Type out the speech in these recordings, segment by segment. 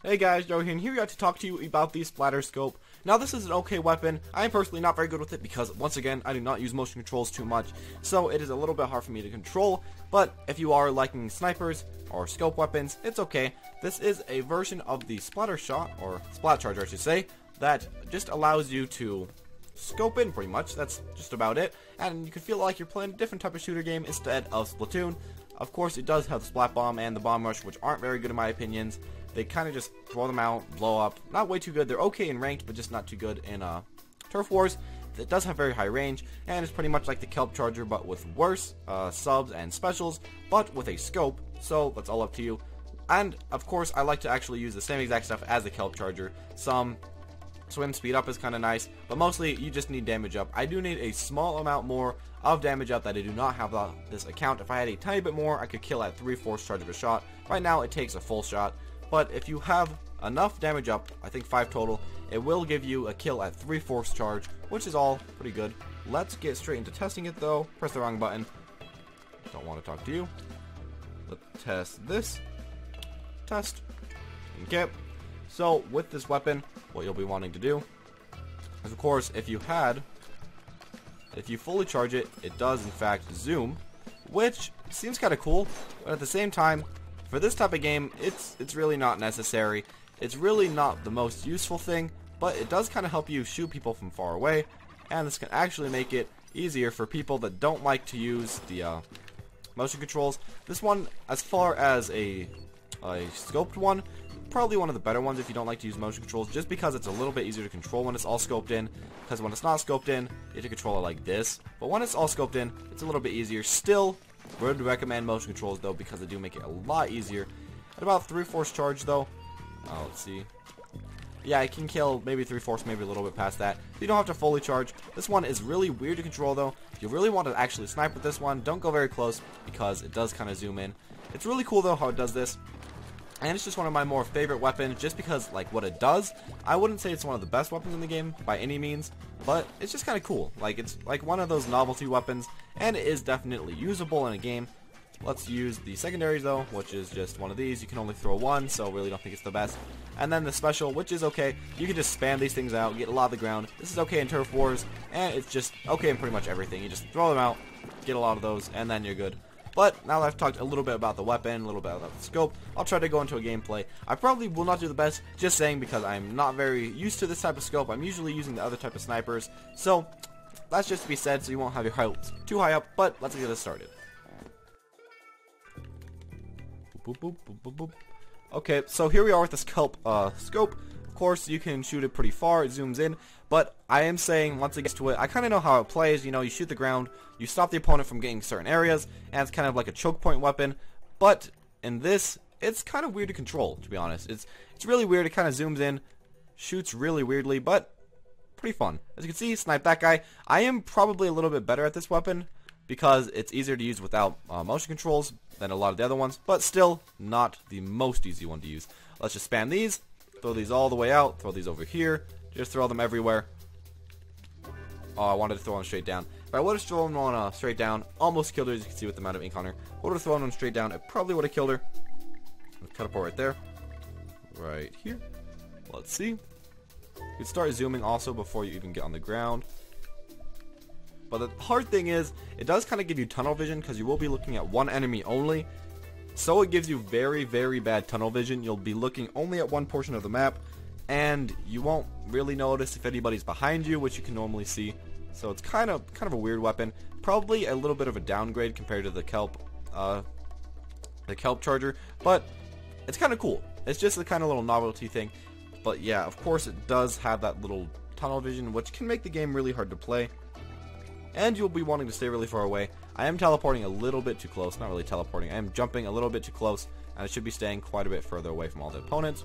Hey guys, Joe here, and here we are to talk to you about the SplatterScope. Now this is an okay weapon. I am personally not very good with it because, once again, I do not use motion controls too much, so it is a little bit hard for me to control, but if you are liking snipers or scope weapons, it's okay. This is a version of the splatter shot, or splat charger I should say, that just allows you to scope in pretty much. That's just about it, and you can feel like you're playing a different type of shooter game instead of Splatoon. Of course, it does have the splat bomb and the bomb rush, which aren't very good in my opinions. They kind of just throw them out, blow up. Not way too good. They're okay in ranked, but just not too good in turf wars. It does have very high range, and it's pretty much like the kelp charger, but with worse subs and specials, but with a scope. So that's all up to you. And of course, I like to actually use the same exact stuff as the kelp charger. Some swim speed up is kind of nice, but mostly you just need damage up. I do need a small amount more of damage up that I do not have on this account. If I had a tiny bit more, I could kill at 3/4 charge of a shot. Right now, it takes a full shot. But if you have enough damage up, I think 5 total, it will give you a kill at 3/4 charge, which is all pretty good. Let's get straight into testing it though. Press the wrong button. Don't want to talk to you. Let's test this. Test. Okay. So with this weapon, what you'll be wanting to do is, of course, if you fully charge it, it does in fact zoom, which seems kind of cool, but at the same time, for this type of game, it's really not necessary. It's really not the most useful thing, but it does kind of help you shoot people from far away, and this can actually make it easier for people that don't like to use the motion controls. This one, as far as a scoped one, probably one of the better ones if you don't like to use motion controls, just because it's a little bit easier to control when it's all scoped in, because when it's not scoped in, you have to control it like this, but when it's all scoped in, it's a little bit easier. Still, would recommend motion controls though, because they do make it a lot easier. At about 3/4 charge though, let's see. Yeah, I can kill maybe 3/4, maybe a little bit past that. You don't have to fully charge. This one is really weird to control though. If you really want to actually snipe with this one, don't go very close because it does kind of zoom in. It's really cool though how it does this. And it's just one of my more favorite weapons, just because, like, what it does. I wouldn't say it's one of the best weapons in the game by any means, but it's just kind of cool. Like, it's like one of those novelty weapons, and it is definitely usable in a game. Let's use the secondaries though, which is just one of these. You can only throw one, so really don't think it's the best. And then the special, which is okay. You can just spam these things out, get a lot of the ground. This is okay in turf wars, and it's just okay in pretty much everything. You just throw them out, get a lot of those, and then you're good. But now that I've talked a little bit about the weapon, a little bit about the scope, I'll try to go into a gameplay. I probably will not do the best, just saying, because I'm not very used to this type of scope. I'm usually using the other type of snipers. So that's just to be said, so you won't have your hopes too high up, but let's get this started. Boop, boop, boop, boop, boop. Okay, so here we are with this scope. Of course, you can shoot it pretty far, it zooms in, but I am saying, once it gets to it, I kind of know how it plays. You know, you shoot the ground, you stop the opponent from getting certain areas, and it's kind of like a choke point weapon. But in this, it's kind of weird to control, to be honest. It's really weird. It kind of zooms in, shoots really weirdly, but pretty fun. As you can see, snipe that guy. I am probably a little bit better at this weapon because it's easier to use without motion controls than a lot of the other ones, but still not the most easy one to use. Let's just spam these. Throw these all the way out, throw these over here, just throw them everywhere. Oh, I wanted to throw them straight down. If I would have thrown one straight down, almost killed her, as you can see with the amount of ink on her. Would have thrown one straight down, it probably would have killed her. Cut a port right there. Right here. Let's see. You can start zooming also before you even get on the ground. But the hard thing is, it does kind of give you tunnel vision, because you will be looking at one enemy only. So it gives you very, very bad tunnel vision. You'll be looking only at one portion of the map, and you won't really notice if anybody's behind you, which you can normally see. So it's kind of a weird weapon. Probably a little bit of a downgrade compared to the kelp charger, but it's kind of cool. It's just a kind of little novelty thing. But yeah, of course it does have that little tunnel vision, which can make the game really hard to play. And you'll be wanting to stay really far away. I am teleporting a little bit too close. Not really teleporting. I am jumping a little bit too close. And I should be staying quite a bit further away from all the opponents.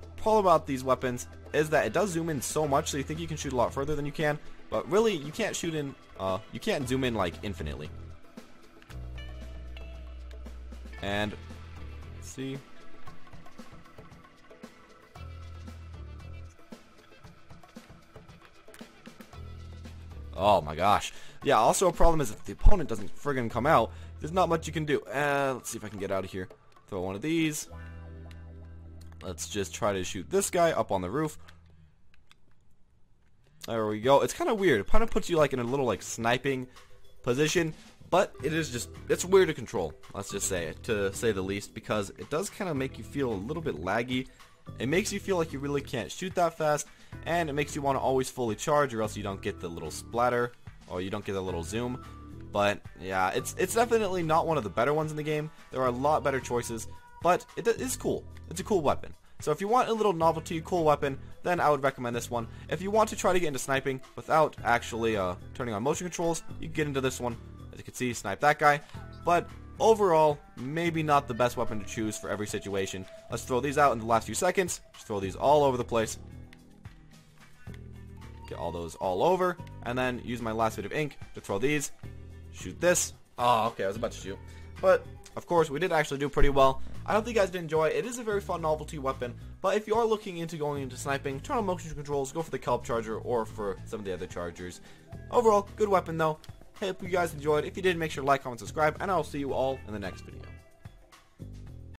The problem about these weapons is that it does zoom in so much, so you think you can shoot a lot further than you can. But really, you can't shoot in, you can't zoom in like infinitely. And, let's see. Oh my gosh. Yeah, also a problem is if the opponent doesn't friggin' come out, there's not much you can do. Let's see if I can get out of here. Throw one of these. Let's just try to shoot this guy up on the roof. There we go. It's kind of weird. It kind of puts you like in a little like sniping position, but it's weird to control. Let's just say it, to say the least, because it does kind of make you feel a little bit laggy. It makes you feel like you really can't shoot that fast, and it makes you want to always fully charge, or else you don't get the little splatter, or you don't get the little zoom. But yeah, it's definitely not one of the better ones in the game. There are a lot better choices, but it is cool. It's a cool weapon. So if you want a little novelty, cool weapon, then I would recommend this one. If you want to try to get into sniping without actually turning on motion controls, you can get into this one. As you can see, snipe that guy. But overall, maybe not the best weapon to choose for every situation. Let's throw these out in the last few seconds. Just throw these all over the place. Get all those all over, and then use my last bit of ink to throw these. Shoot this. Oh, okay, I was about to shoot. But, of course, we did actually do pretty well. I hope you guys did enjoy. It is a very fun novelty weapon, but if you are looking into going into sniping, turn on motion controls, go for the kelp charger, or for some of the other chargers. Overall, good weapon though. Hope you guys enjoyed. If you did, make sure to like, comment, subscribe, and I'll see you all in the next video.